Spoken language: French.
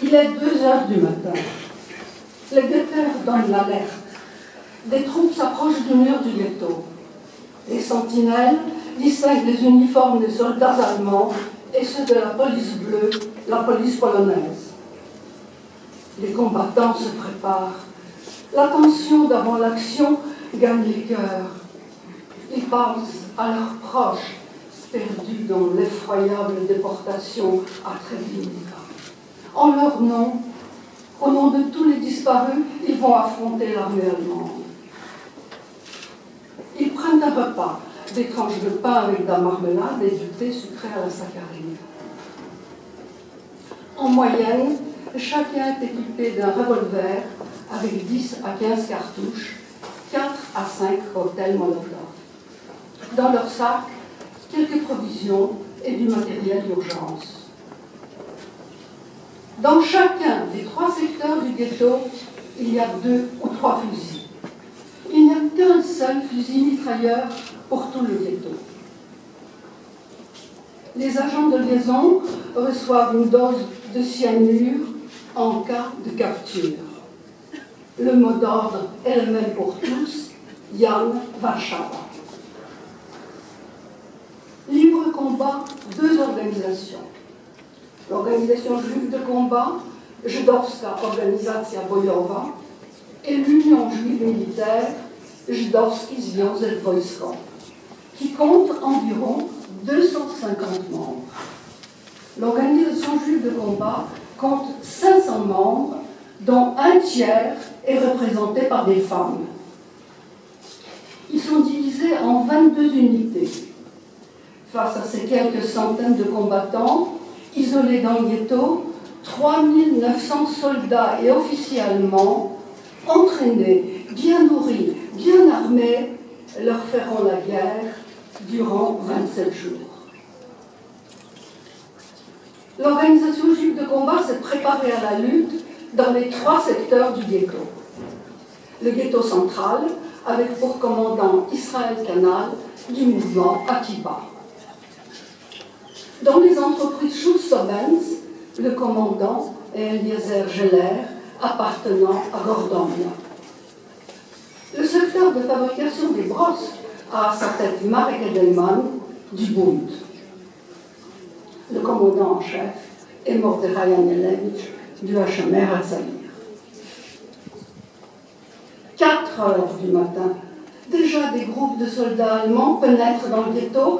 Il est 2 heures du matin. Les guetteurs donnent l'alerte. Des troupes s'approchent du mur du ghetto. Les sentinelles distinguent les uniformes des soldats allemands et ceux de la police bleue, la police polonaise. Les combattants se préparent. La tension d'avant l'action gagne les cœurs. Ils pensent à leurs proches perdus dans l'effroyable déportation à Treblinka. En leur nom, au nom de tous les disparus, ils vont affronter l'armée allemande. Ils prennent un repas, des tranches de pain avec de la marmelade et du thé sucré à la saccharine. En moyenne, chacun est équipé d'un revolver avec 10 à 15 cartouches, 4 à 5 cocktails Molotov. Dans leur sac, quelques provisions et du matériel d'urgence. Dans chacun des 3 secteurs du ghetto, il y a 2 ou 3 fusils. Il n'y a qu'un seul fusil mitrailleur pour tout le ghetto. Les agents de liaison reçoivent une dose de cyanure en cas de capture. Le mot d'ordre est le même pour tous, Jan Warszawa. Libre combat, 2 organisations. L'organisation juive de combat, Żydowska Organizacja Bojowa, et l'Union juive militaire, Żydowski Związek Wojskowy, qui compte environ 250 membres. L'organisation juive de combat compte 500 membres, dont un tiers est représenté par des femmes. Ils sont divisés en 22 unités. Face à ces quelques centaines de combattants, isolés dans le ghetto, 3900 soldats et officiers allemands, entraînés, bien nourris, bien armés, leur feront la guerre durant 27 jours. L'organisation juive de combat s'est préparée à la lutte dans les 3 secteurs du ghetto. Le ghetto central, avec pour commandant Israël Canal du mouvement Akiba. Dans les entreprises Schuss-Sobens, le commandant est Eliezer Geller, appartenant à Gordon. Le secteur de fabrication des brosses a à sa tête Marek Edelman du Bund. Le commandant en chef est Mordechai Anielewicz du HMR Hatzair. 4 heures du matin, déjà des groupes de soldats allemands pénètrent dans le ghetto.